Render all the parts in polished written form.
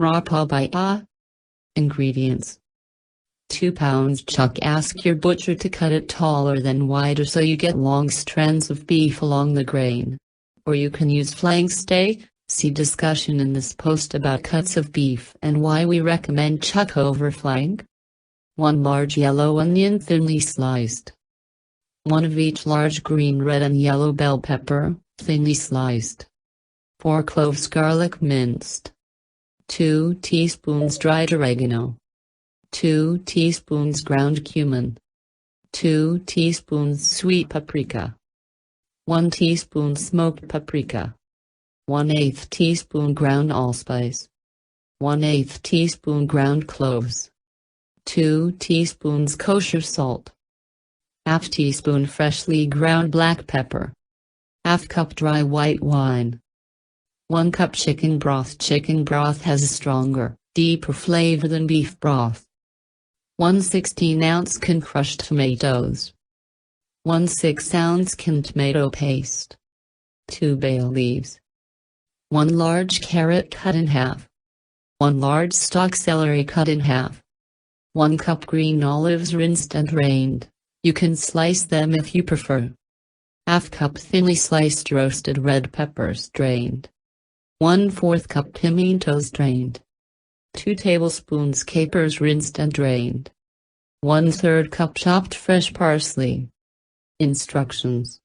Ropa Vieja. Ingredients: 2 pounds chuck. Ask your butcher to cut it taller than wider so you get long strands of beef along the grain. Or you can use flank steak. See discussion in this post about cuts of beef and why we recommend chuck over flank. 1 large yellow onion thinly sliced. 1 of each large green, red and yellow bell pepper, thinly sliced. 4 cloves garlic minced. 2 teaspoons dried oregano. 2 teaspoons ground cumin. 2 teaspoons sweet paprika. 1 teaspoon smoked paprika. 1/8 teaspoon ground allspice. 1/8 teaspoon ground cloves. 2 teaspoons kosher salt. Half teaspoon freshly ground black pepper. Half cup dry white wine. 1 cup chicken broth. Chicken broth has a stronger, deeper flavor than beef broth. 1 16-ounce can crushed tomatoes. 1 6-ounce can tomato paste. 2 bay leaves. 1 large carrot cut in half. 1 large stalk celery cut in half. 1 cup green olives rinsed and drained. You can slice them if you prefer. Half cup thinly sliced roasted red peppers drained. 1/4 cup pimientos drained. 2 tablespoons capers rinsed and drained. 1/3 cup chopped fresh parsley. Instructions: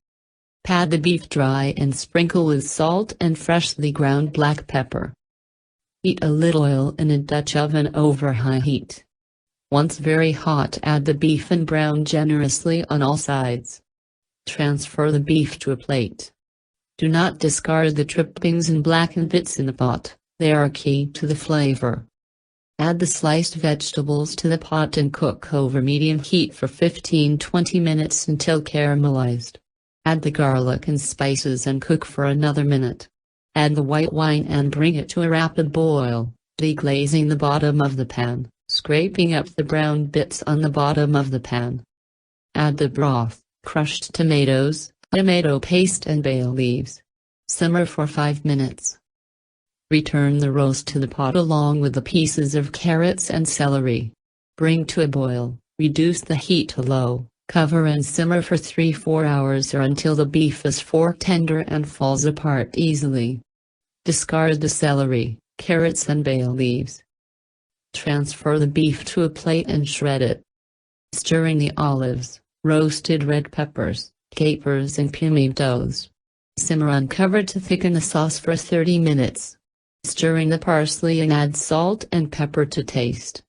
pat the beef dry and sprinkle with salt and freshly ground black pepper. Heat a little oil in a Dutch oven over high heat. Once very hot, add the beef and brown generously on all sides. Transfer the beef to a plate. Do not discard the drippings and blackened bits in the pot, they are key to the flavor. Add the sliced vegetables to the pot and cook over medium heat for 15-20 minutes until caramelized. Add the garlic and spices and cook for another minute. Add the white wine and bring it to a rapid boil, deglazing the bottom of the pan, scraping up the brown bits on the bottom of the pan. Add the broth, crushed tomatoes, tomato paste and bay leaves. Simmer for 5 minutes. Return the roast to the pot along with the pieces of carrots and celery. Bring to a boil, reduce the heat to low. Cover and simmer for 3-4 hours or until the beef is fork tender and falls apart easily. Discard the celery, carrots and bay leaves. Transfer the beef to a plate and shred it. Stir in the olives, roasted red peppers, capers and pimientos. Simmer uncovered to thicken the sauce for 30 minutes. Stir in the parsley and add salt and pepper to taste.